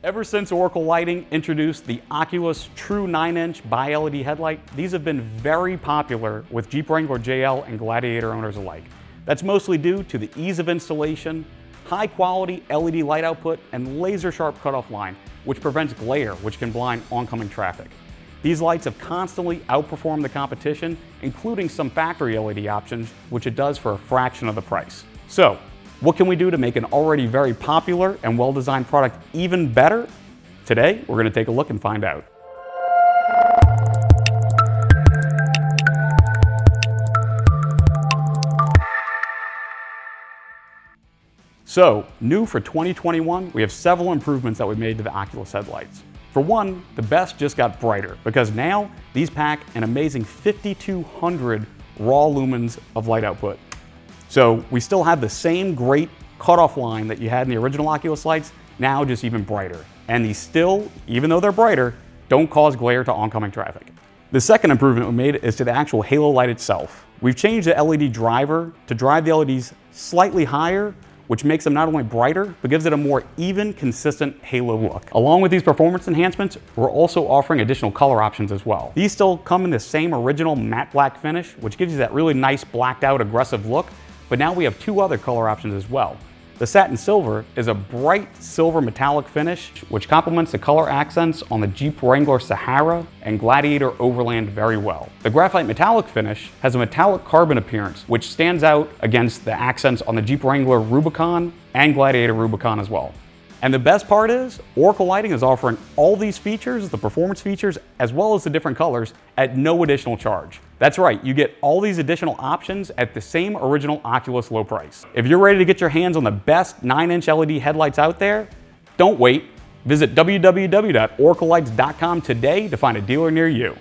Ever since Oracle Lighting introduced the Oculus True 9-inch bi-LED headlight, these have been very popular with Jeep Wrangler JL and Gladiator owners alike. That's mostly due to the ease of installation, high quality LED light output, and laser sharp cutoff line, which prevents glare, which can blind oncoming traffic. These lights have constantly outperformed the competition, including some factory LED options, which it does for a fraction of the price. So, what can we do to make an already very popular and well-designed product even better? Today, we're going to take a look and find out. So, new for 2021, we have several improvements that we made to the Oculus headlights. For one, the best just got brighter because now these pack an amazing 5,200 raw lumens of light output. So we still have the same great cutoff line that you had in the original Oculus lights, now just even brighter. And these still, even though they're brighter, don't cause glare to oncoming traffic. The second improvement we made is to the actual halo light itself. We've changed the LED driver to drive the LEDs slightly higher, which makes them not only brighter, but gives it a more even, consistent halo look. Along with these performance enhancements, we're also offering additional color options as well. These still come in the same original matte black finish, which gives you that really nice blacked out aggressive look, but now we have two other color options as well. The Satin Silver is a bright silver metallic finish, which complements the color accents on the Jeep Wrangler Sahara and Gladiator Overland very well. The Graphite Metallic finish has a metallic carbon appearance, which stands out against the accents on the Jeep Wrangler Rubicon and Gladiator Rubicon as well. And the best part is, Oracle Lighting is offering all these features, the performance features, as well as the different colors, at no additional charge. That's right, you get all these additional options at the same original Oculus low price. If you're ready to get your hands on the best 9-inch LED headlights out there, don't wait. Visit www.oraclelights.com today to find a dealer near you.